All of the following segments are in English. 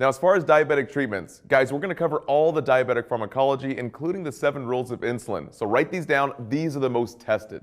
Now, as far as diabetic treatments, guys, we're going to cover all the diabetic pharmacology, including the 7 rules of insulin. So write these down. These are the most tested.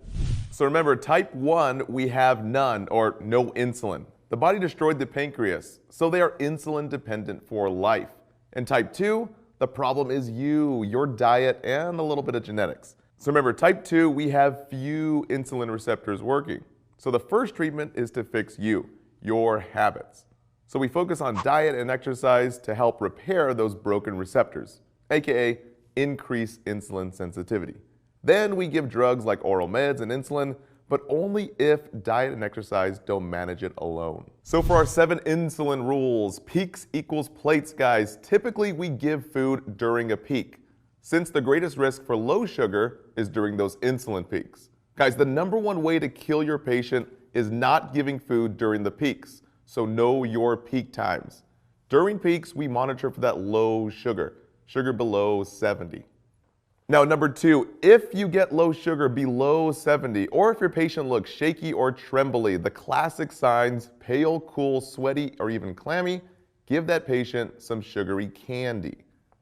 So remember, type 1, we have none or no insulin. The body destroyed the pancreas, so they are insulin dependent for life. And type 2, the problem is your diet, and a little bit of genetics. So remember, type 2, we have few insulin receptors working. So the first treatment is to fix your habits. So we focus on diet and exercise to help repair those broken receptors, aka increase insulin sensitivity. Then we give drugs like oral meds and insulin, but only if diet and exercise don't manage it alone. So for our 7 insulin rules, peaks equals plates, guys. Typically we give food during a peak, since the greatest risk for low sugar is during those insulin peaks. Guys, the #1 way to kill your patient is not giving food during the peaks. So know your peak times. During peaks, we monitor for that low sugar below 70. Now, #2, if you get low sugar below 70, or if your patient looks shaky or trembly, the classic signs, pale, cool, sweaty, or even clammy, give that patient some sugary candy.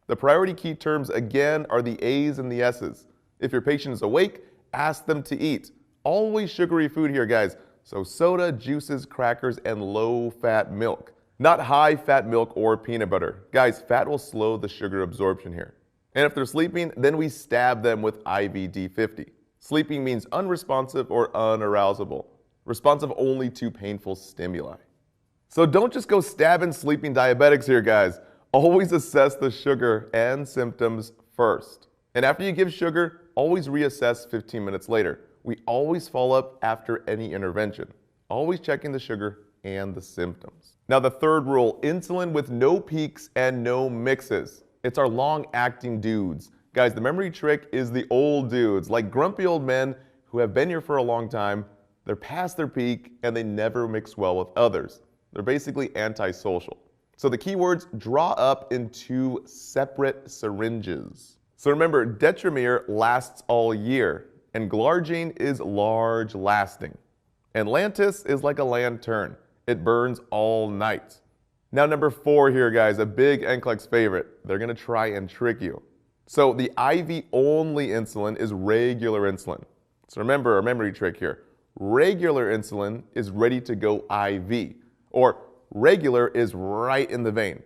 The priority key terms, again, are the A's and the S's. If your patient is awake, ask them to eat. Always sugary food here, guys. So soda, juices, crackers, and low-fat milk. Not high-fat milk or peanut butter. Guys, fat will slow the sugar absorption here. And if they're sleeping, then we stab them with IV-D50. Sleeping means unresponsive or unarousable. Responsive only to painful stimuli. So don't just go stabbing sleeping diabetics here, guys. Always assess the sugar and symptoms first. And after you give sugar, always reassess 15 minutes later. We always follow up after any intervention, always checking the sugar and the symptoms. Now the 3rd rule, insulin with no peaks and no mixes. It's our long-acting dudes. Guys, the memory trick is the old dudes, like grumpy old men who have been here for a long time. They're past their peak and they never mix well with others. They're basically antisocial. So the keywords, draw up in 2 separate syringes. So remember, Detromir lasts all year. And glargine is large lasting. And Lantus is like a lantern. It burns all night. Now #4 here, guys, a big NCLEX favorite. They're gonna try and trick you. So the IV only insulin is regular insulin. So remember our memory trick here. Regular insulin is ready to go IV, or regular is right in the vein.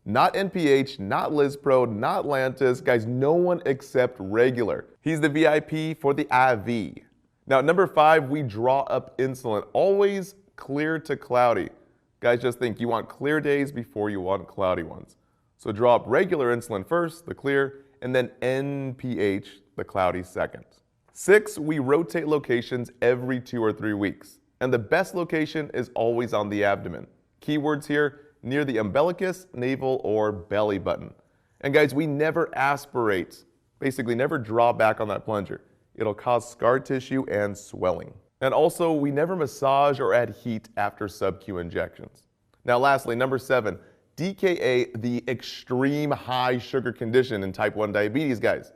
Not NPH, not Lispro, not Lantus. Guys, no one except regular. He's the VIP for the IV. Now, #5, we draw up insulin. Always clear to cloudy. Guys, just think you want clear days before you want cloudy ones. So draw up regular insulin first, the clear, and then NPH, the cloudy second. 6, we rotate locations every 2 or 3 weeks. And the best location is always on the abdomen. Keywords here, near the umbilicus, navel, or belly button. And guys, we never aspirate, basically never draw back on that plunger. It'll cause scar tissue and swelling. And also, we never massage or add heat after sub-Q injections. Now lastly, #7, DKA, the extreme high sugar condition in type 1 diabetes, guys.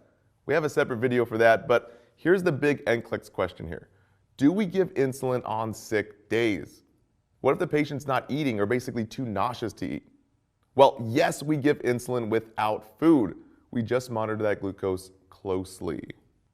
We have a separate video for that, but here's the big NCLEX question here. Do we give insulin on sick days? What if the patient's not eating or basically too nauseous to eat? Well, yes, we give insulin without food. We just monitor that glucose closely.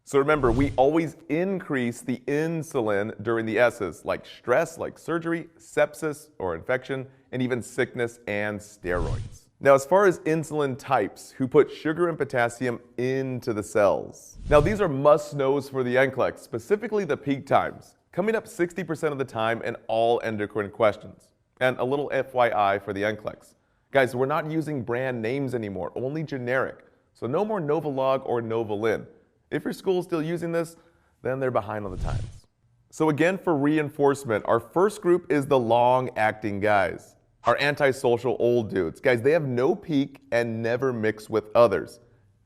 So remember, we always increase the insulin during the S's, like stress, like surgery, sepsis or infection, and even sickness and steroids. Now, as far as insulin types, who put sugar and potassium into the cells. Now, these are must-knows for the NCLEX, specifically the peak times, coming up 60% of the time in all endocrine questions. And a little FYI for the NCLEX. Guys, we're not using brand names anymore, only generic. So no more Novolog or Novolin. If your school is still using this, then they're behind on the times. So again, for reinforcement, our first group is the long-acting guys, our antisocial old dudes. Guys, they have no peak and never mix with others.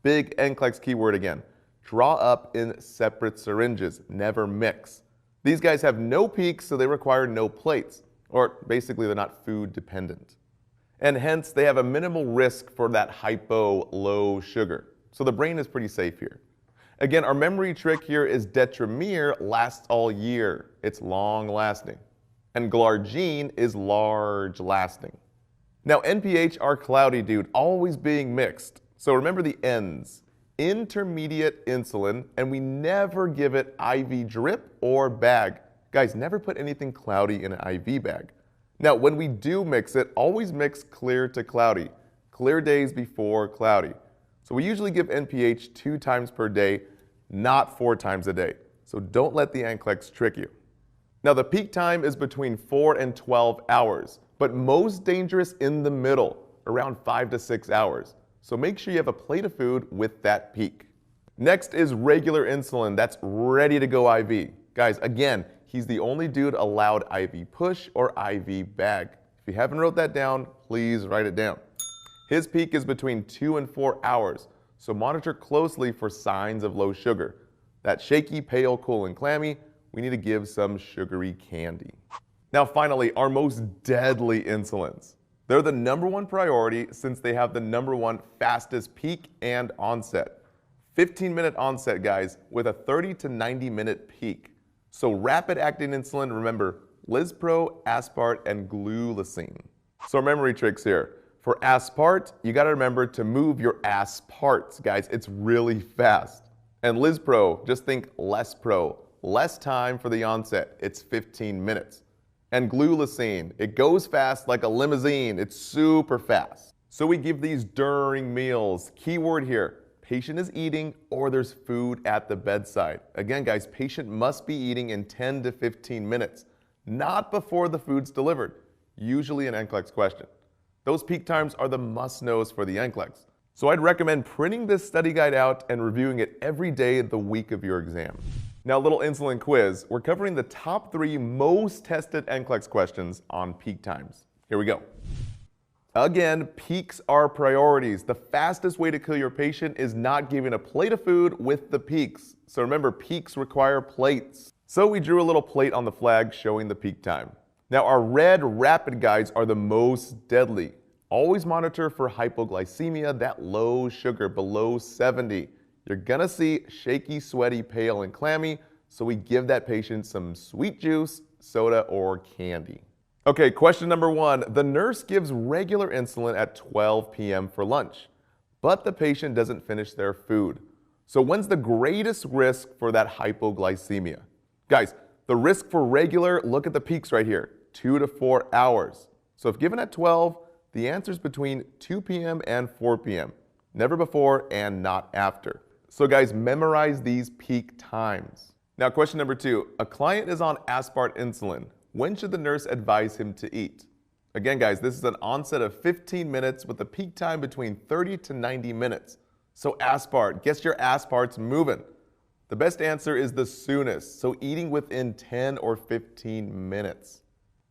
Big NCLEX keyword again. Draw up in separate syringes, never mix. These guys have no peaks, so they require no plates, or basically they're not food dependent. And hence, they have a minimal risk for that hypo low sugar. So the brain is pretty safe here. Again, our memory trick here is Detromir lasts all year. It's long lasting. And Glargine is large lasting. Now NPH are cloudy, dude, always being mixed. So remember the N's. Intermediate insulin, and we never give it IV drip or bag. Guys, never put anything cloudy in an IV bag. Now, when we do mix it, always mix clear to cloudy. Clear days before cloudy. So we usually give NPH 2 times per day, not 4 times a day. So don't let the NCLEX trick you. Now, the peak time is between 4 and 12 hours, but most dangerous in the middle, around 5 to 6 hours. So make sure you have a plate of food with that peak. Next is regular insulin that's ready to go IV. Guys, again, he's the only dude allowed IV push or IV bag. If you haven't wrote that down, please write it down. His peak is between 2 and 4 hours, so monitor closely for signs of low sugar. That shaky, pale, cool, and clammy, we need to give some sugary candy. Now finally, our most deadly insulins. They're the #1 priority since they have the #1 fastest peak and onset. 15-minute onset, guys, with a 30 to 90-minute peak. So rapid acting insulin, remember, Lispro, Aspart, and glulisine. So memory tricks here. For Aspart, you gotta remember to move your Asparts, guys. It's really fast. And Lispro, just think Lespro. Less time for the onset. It's 15 minutes. And glulisine, it goes fast like a limousine. It's super fast. So we give these during meals. Keyword here, patient is eating or there's food at the bedside. Again, guys, patient must be eating in 10 to 15 minutes, not before the food's delivered. Usually an NCLEX question. Those peak times are the must-knows for the NCLEX. So I'd recommend printing this study guide out and reviewing it every day the week of your exam. Now, a little insulin quiz. We're covering the top 3 most tested NCLEX questions on peak times. Here we go. Again, peaks are priorities. The fastest way to kill your patient is not giving a plate of food with the peaks. So remember, peaks require plates. So we drew a little plate on the flag showing the peak time. Now, our red rapid guides are the most deadly. Always monitor for hypoglycemia, that low sugar below 70. You're gonna see shaky, sweaty, pale, and clammy, so we give that patient some sweet juice, soda, or candy. Okay, question #1. The nurse gives regular insulin at 12 p.m. for lunch, but the patient doesn't finish their food. So when's the greatest risk for that hypoglycemia? Guys, the risk for regular, look at the peaks right here, 2 to 4 hours. So if given at 12, the answer is between 2 p.m. and 4 p.m., never before and not after. So guys, memorize these peak times. Now question #2, a client is on Aspart insulin. When should the nurse advise him to eat? Again guys, this is an onset of 15 minutes with a peak time between 30 to 90 minutes. So Aspart, get your Asparts moving. The best answer is the soonest, so eating within 10 or 15 minutes.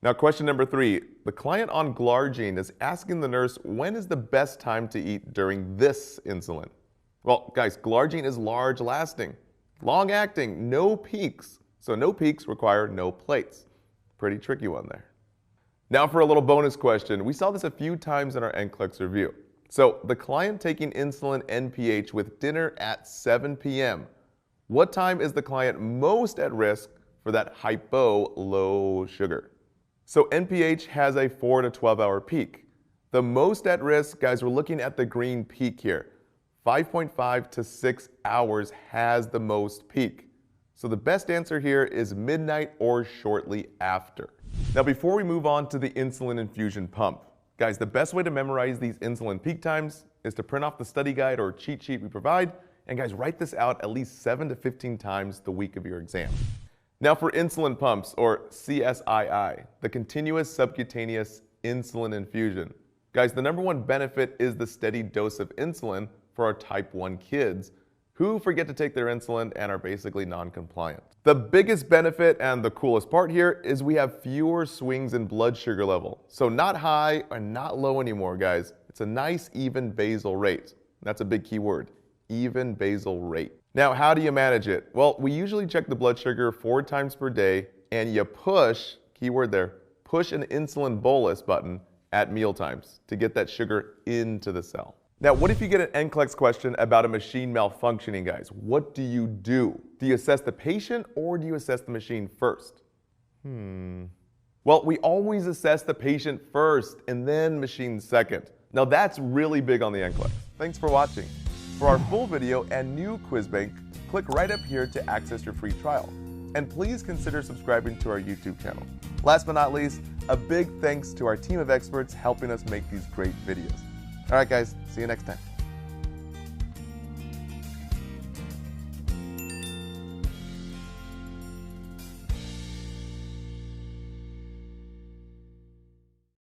Now question #3, the client on glargine is asking the nurse when is the best time to eat during this insulin? Well, guys, glargine is large lasting, long acting, no peaks. So no peaks require no plates. Pretty tricky one there. Now for a little bonus question. We saw this a few times in our NCLEX review. So the client taking insulin NPH with dinner at 7 p.m. What time is the client most at risk for that hypo low sugar? So NPH has a 4 to 12 hour peak. The most at risk, guys, we're looking at the green peak here. 5.5 to 6 hours has the most peak. So the best answer here is midnight or shortly after. Now before we move on to the insulin infusion pump, guys, the best way to memorize these insulin peak times is to print off the study guide or cheat sheet we provide, and guys, write this out at least 7 to 15 times the week of your exam. Now for insulin pumps, or CSII, the continuous subcutaneous insulin infusion. Guys, the #1 benefit is the steady dose of insulin for our type 1 kids who forget to take their insulin and are basically non-compliant. The biggest benefit and the coolest part here is we have fewer swings in blood sugar level. So not high and not low anymore, guys. It's a nice even basal rate. That's a big key word, even basal rate. Now, how do you manage it? Well, we usually check the blood sugar 4 times per day, and you push, keyword there, push an insulin bolus button at meal times to get that sugar into the cell. Now, what if you get an NCLEX question about a machine malfunctioning, guys? What do you do? Do you assess the patient or do you assess the machine first? Well, we always assess the patient first and then machine second. Now that's really big on the NCLEX. Thanks for watching. For our full video and new quiz bank, click right up here to access your free trial. And please consider subscribing to our YouTube channel. Last but not least, a big thanks to our team of experts helping us make these great videos. All right, guys, see you next time.